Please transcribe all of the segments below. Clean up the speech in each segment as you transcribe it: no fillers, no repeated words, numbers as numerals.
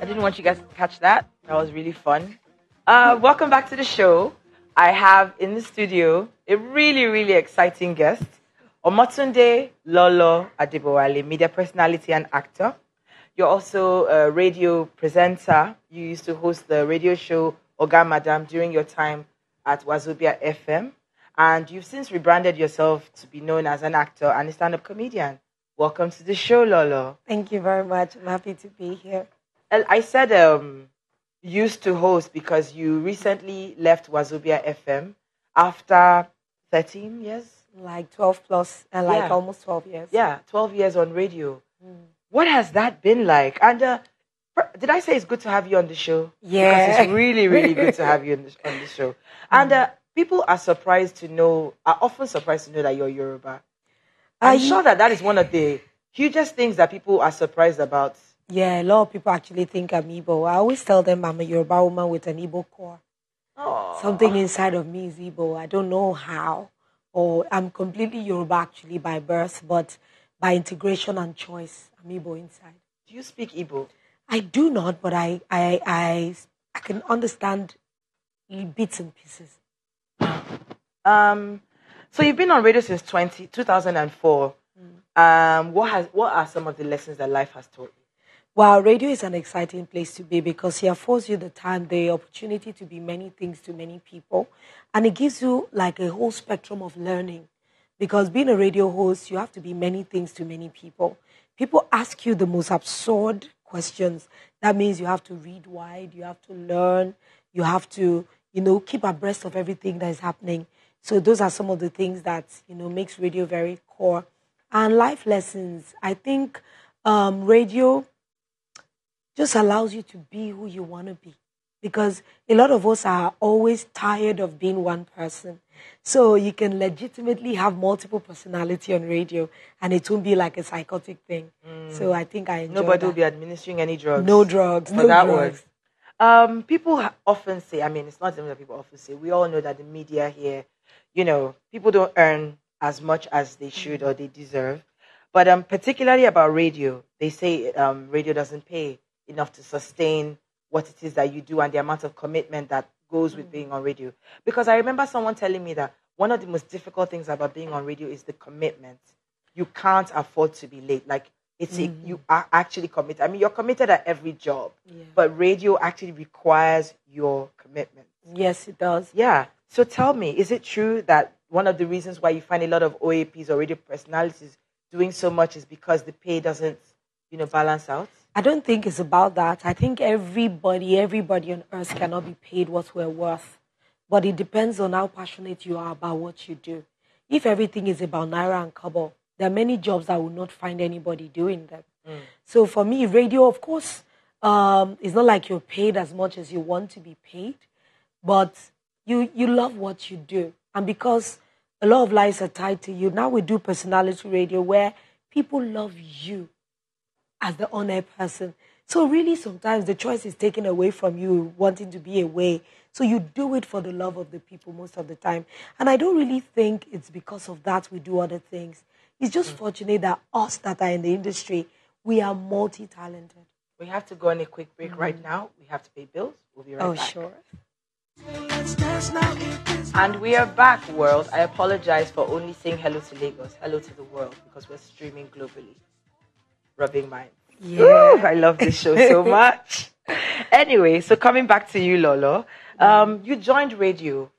I didn't want you guys to catch that. That was really fun. Welcome back to the show. I have in the studio a really, really exciting guest, Omotunde Lolo Adebowale, media personality and actor. You're also a radio presenter. You used to host the radio show Oga Madam during your time at Wazobia FM. And you've since rebranded yourself to be known as an actor and a stand-up comedian. Welcome to the show, Lolo. Thank you very much. I'm happy to be here. I said used to host because you recently left Wazobia FM after 13 years? Like 12 plus, and Yeah. almost 12 years. Yeah, 12 years on radio. What has that been like? And did I say it's good to have you on the show? Yeah. Because it's really, really good to have you on the show. And people are often surprised to know that you're Yoruba. I'm sure that is one of the hugest things that people are surprised about. Yeah, a lot of people actually think I'm Igbo. I always tell them I'm a Yoruba woman with an Igbo core. Oh. Something inside of me is Igbo. I don't know how. Or I'm completely Yoruba actually by birth, but by integration and choice, I'm Igbo inside. Do you speak Igbo? I do not, but I can understand bits and pieces. So you've been on radio since 2004. What are some of the lessons that life has taught you? Well, radio is an exciting place to be because it affords you the opportunity to be many things to many people. And it gives you like a whole spectrum of learning. Because being a radio host, you have to be many things to many people. People ask you the most absurd questions. That means you have to read wide, you have to learn, you have to, keep abreast of everything that is happening. So those are some of the things that, makes radio very core. And life lessons, I think radio just allows you to be who you want to be. Because a lot of us are always tired of being one person. So you can legitimately have multiple personality on radio and it won't be like a psychotic thing. So I think I enjoy Nobody will be administering any drugs. No drugs. For that drugs. People often say, it's not something that people often say, we all know that the media here, people don't earn as much as they should or they deserve. But particularly about radio, they say radio doesn't pay enough to sustain what it is that you do and the amount of commitment that goes with being on radio. Because I remember someone telling me that one of the most difficult things about being on radio is the commitment. You can't afford to be late. Like, you are actually committed. You're committed at every job, but radio actually requires your commitment. Yes, it does. Yeah. So tell me, is it true that one of the reasons why you find a lot of OAPs or radio personalities doing so much is because the pay doesn't, balance out? I don't think it's about that. I think everybody on earth cannot be paid what we're worth. But it depends on how passionate you are about what you do. If everything is about naira and kobo, there are many jobs that will not find anybody doing them. So for me, radio, of course, it's not like you're paid as much as you want to be paid, but you love what you do. And because a lot of lives are tied to you, now we do personality radio where people love you as the on-air person. So really sometimes the choice is taken away from you wanting to be away. So you do it for the love of the people most of the time. And I don't really think it's because of that we do other things. It's just fortunate that us that are in the industry, we are multi-talented. We have to go on a quick break right now. We have to pay bills. We'll be right back. Sure. And we are back, world. I apologize for only saying hello to Lagos, hello to the world, because we're streaming globally. Rubbing minds. Yeah. Ooh, I love this show so much. Anyway, so coming back to you, Lolo. You joined radio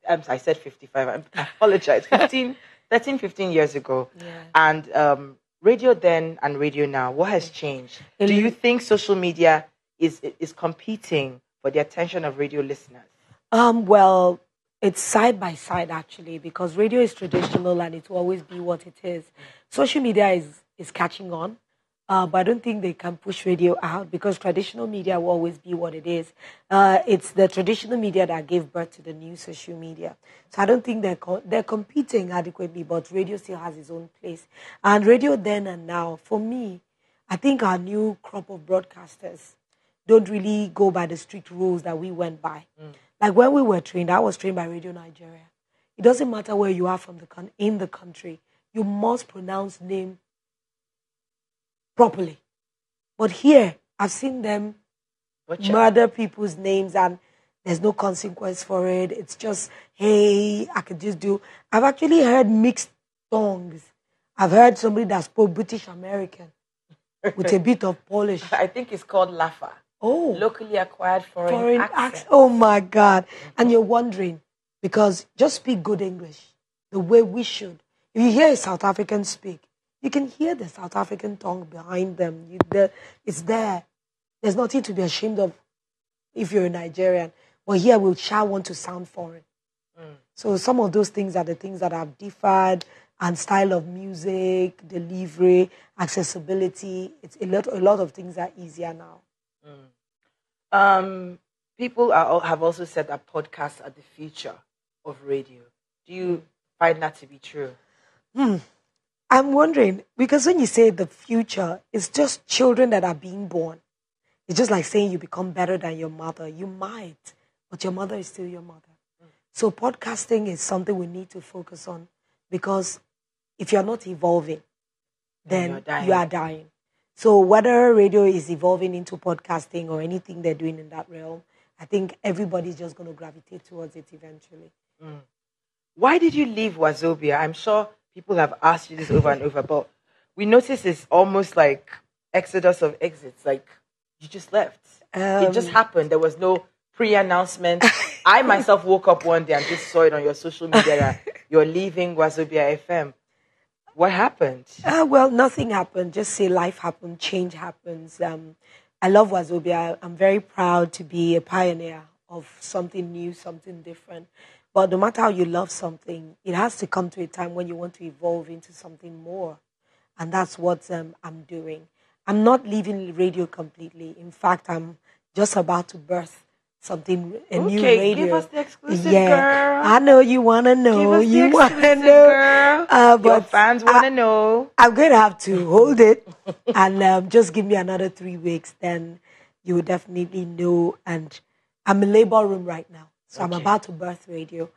I said 55. I apologize. 13, 15 years ago. Yeah. And radio then and radio now, what has changed? Do you think social media is competing for the attention of radio listeners? Well, it's side by side actually, because radio is traditional and it will always be what it is. Social media is catching on. But I don't think they can push radio out because traditional media will always be what it is. It's the traditional media that gave birth to the new social media. So I don't think they're competing adequately, but radio still has its own place. And radio then and now, for me, I think our new crop of broadcasters don't really go by the strict rules that we went by. Like when we were trained, I was trained by Radio Nigeria. It doesn't matter where you are in the country, you must pronounce name properly. But here, I've seen them Butcher. murder people's names and there's no consequence for it. It's just, hey, I could just do. I've actually heard mixed tongues. I've heard somebody that spoke British American with a bit of Polish. I think it's called Lafa. Oh, Locally acquired foreign accent. Oh my God. And you're wondering, because just speak good English the way we should. If you hear a South African speak, you can hear the South African tongue behind them. It's there. There's nothing to be ashamed of if you're a Nigerian. But here we shall want to sound foreign. So some of those things are the things that have differed, and style of music, delivery, accessibility. It's a lot of things are easier now. People have also said that podcasts are the future of radio. Do you find that to be true? I'm wondering, because when you say the future, it's just children that are being born. It's just like saying you become better than your mother. You might, but your mother is still your mother. So podcasting is something we need to focus on, because if you're not evolving, then you are dying. So whether radio is evolving into podcasting or anything they're doing in that realm, I think everybody's just going to gravitate towards it eventually. Why did you leave Wazobia? I'm sure people have asked you this over and over, but we notice it's almost like exodus of exits. Like, you just left. It just happened. There was no pre-announcement. I myself woke up one day and just saw it on your social media that you're leaving Wazobia FM. What happened? Well, nothing happened. Just say life happened, change happens. I love Wazobia. I'm very proud to be a pioneer of something new, something different. But no matter how you love something, it has to come to a time when you want to evolve into something more. And that's what I'm doing. I'm not leaving radio completely. In fact, I'm just about to birth something, a new radio. Give us the exclusive, girl. I know you want to know. You want to know. Girl. Your fans want to know. I'm going to have to hold it and just give me another 3 weeks. Then you will definitely know. And I'm in labor room right now. So I'm about to birth radio.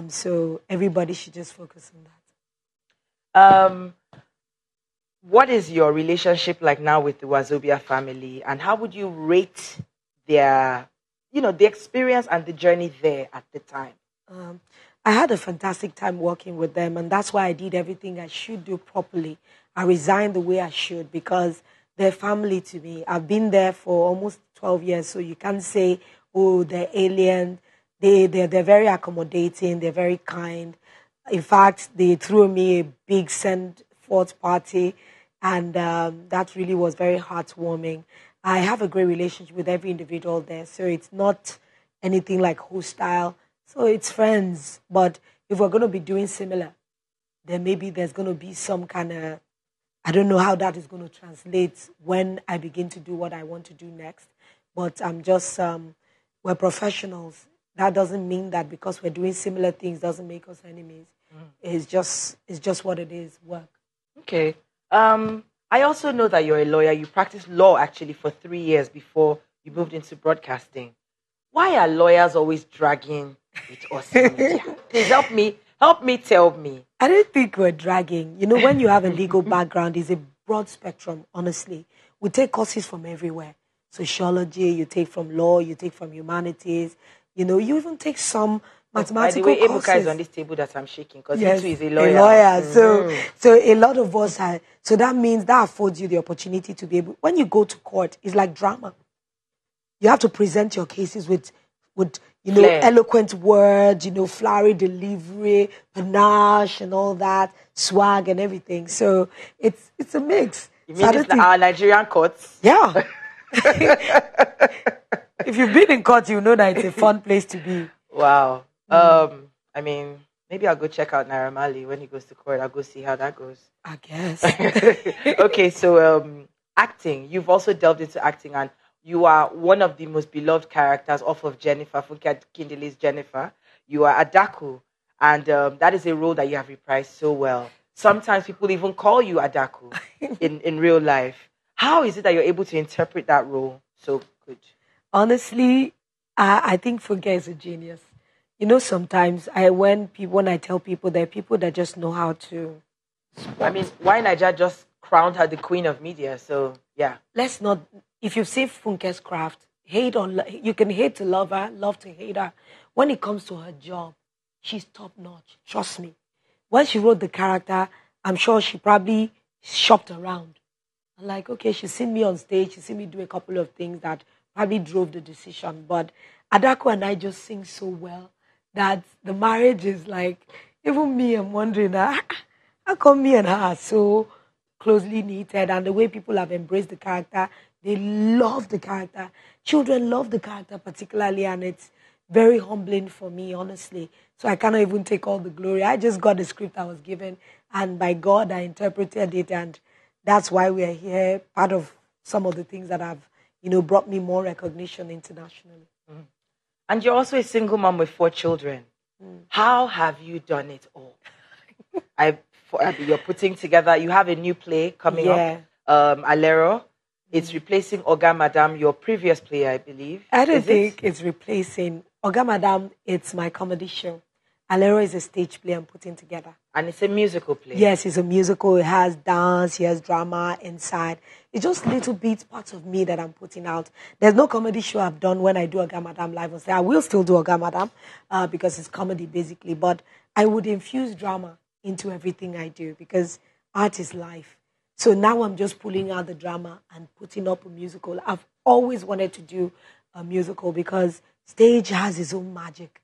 So everybody should just focus on that. What is your relationship like now with the Wazobia family? And how would you rate their, the experience and the journey there at the time? I had a fantastic time working with them, and that's why I did everything I should do properly. I resigned the way I should, because they're family to me. I've been there for almost 12 years, so you can't say, oh, they're alien. They're very accommodating. They're very kind. In fact, they threw me a big send-forth party, and that really was very heartwarming. I have a great relationship with every individual there, so it's not anything like hostile. So it's friends. But if we're going to be doing similar, then maybe there's going to be some kind of, I don't know how that is going to translate when I begin to do what I want to do next. But I'm just, we're professionals. That doesn't mean that because we're doing similar things doesn't make us enemies. It's just what it is, work. Okay. I also know that you're a lawyer. You practiced law actually for 3 years before you moved into broadcasting. Why are lawyers always dragging with us in media? Please help me, tell me. I don't think we're dragging. When you have a legal background, it's a broad spectrum, honestly. We take courses from everywhere. Sociology, you take from law, you take from humanities. You even take some mathematical courses. By the way, Ebuka is on this table that I'm shaking because yes, he too is a lawyer. So a lot of us are. So that means that affords you the opportunity to be able. When you go to court, it's like drama. You have to present your cases with eloquent words, flowery delivery, panache, and all that, swag and everything. So it's a mix. You mean it's like our Nigerian courts? Yeah. If you've been in court, you know that it's a fun place to be. Wow. Maybe I'll go check out Naira Marley when he goes to court. I'll go see how that goes. I guess. Okay, so acting. You've also delved into acting, and you are one of the most beloved characters off of Jennifer, Funke Kindele's Jennifer. You are Adaku, and that is a role that you have reprised so well. Sometimes people even call you Adaku in real life. How is it that you're able to interpret that role so good? Honestly, I think Funke is a genius. Sometimes when I tell people, there are people that just know how to. Why Nigeria just crowned her the queen of media? So yeah. Let's not. If you've seen Funke's craft, you can hate to love her, love to hate her. When it comes to her job, she's top notch. Trust me. When she wrote the character, I'm sure she probably shopped around. I'm like, okay, she's seen me on stage, she's seen me do a couple of things that probably drove the decision. But Adako and I just sing so well that the marriage is like, even me, I'm wondering, how come me and her are so closely knitted, and the way people have embraced the character, they love the character. Children love the character particularly, and it's very humbling for me, honestly. So I cannot even take all the glory. I just got the script I was given, and by God, I interpreted it, and that's why we are here, part of some of the things that have, brought me more recognition internationally. Mm. And you're also a single mom with 4 children. How have you done it all? You're putting together, you have a new play coming up, Alero. It's replacing Oga Madam, your previous play, I believe. I don't think it's replacing Oga Madam. It's my comedy show. Alero is a stage play I'm putting together. And it's a musical play? Yes, it's a musical. It has dance, it has drama inside. It's just little bits, parts of me that I'm putting out. There's no comedy show I've done when I do Oga Madam live on stage. I will still do Oga Madam because it's comedy basically. But I would infuse drama into everything I do because art is life. So now I'm just pulling out the drama and putting up a musical. I've always wanted to do a musical because stage has its own magic.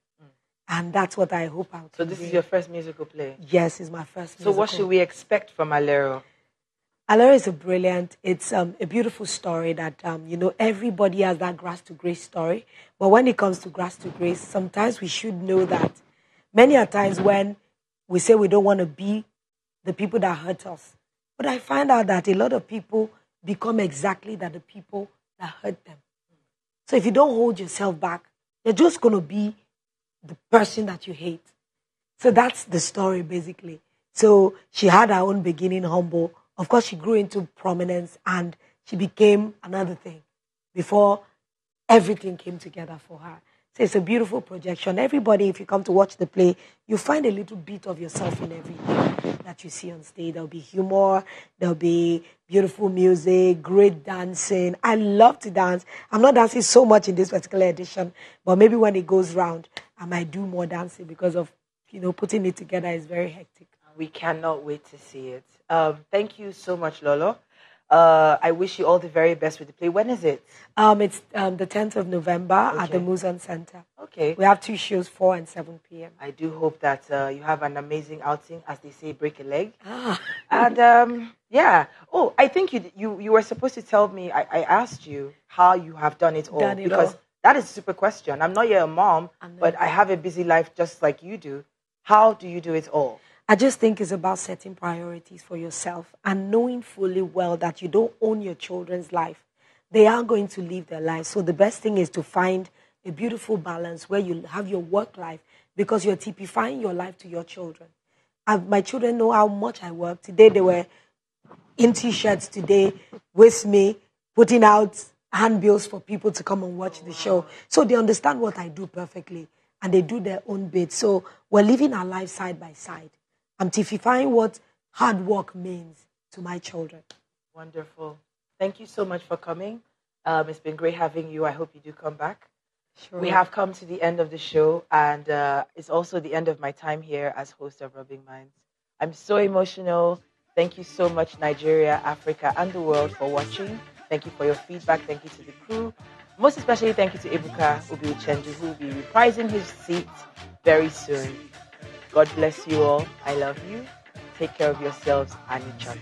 And that's what I hope I'll do. So this is your first musical play? Yes, it's my first musical. So what should we expect from Alero? Alero is it's a beautiful story that, everybody has that grass to grace story. But when it comes to grass to grace, sometimes we should know that many a times when we say we don't want to be the people that hurt us. But I find out that a lot of people become exactly the people that hurt them. So if you don't hold yourself back, you're just going to be the person that you hate. So that's the story, basically. So she had her own beginning humble. Of course, she grew into prominence and she became another thing before everything came together for her. So it's a beautiful projection. Everybody, if you come to watch the play, you find a little bit of yourself in everything that you see on stage. There'll be humor, there'll be beautiful music, great dancing. I love to dance. I'm not dancing so much in this particular edition, but maybe when it goes round, I might do more dancing because of, putting it together is very hectic. We cannot wait to see it. Thank you so much, Lolo. I wish you all the very best with the play. When is it? It's the 10th of November at the Muzon Center. Okay. We have 2 shows, 4 and 7 p.m. I do hope that you have an amazing outing, as they say, break a leg. And Oh, I think you were supposed to tell me, I asked you how you have done it all. Because that is a super question. I'm not yet a mom, but I have a busy life just like you do. How do you do it all? I just think it's about setting priorities for yourself and knowing fully well that you don't own your children's life. They are going to live their lives. So the best thing is to find a beautiful balance where you have your work life because you're typifying your life to your children. My children know how much I work. Today they were in T-shirts today with me, putting out handbills for people to come and watch the show. So they understand what I do perfectly and they do their own bit. So we're living our lives side by side. I'm typifying what hard work means to my children. Wonderful. Thank you so much for coming. It's been great having you. I hope you do come back. Sure. We have come to the end of the show, and it's also the end of my time here as host of Rubbing Minds. I'm so emotional. Thank you so much, Nigeria, Africa, and the world for watching. Thank you for your feedback. Thank you to the crew. Most especially, thank you to Ebuka Ubiuchenju, who will be reprising his seat very soon. God bless you all. I love you. Take care of yourselves and each other.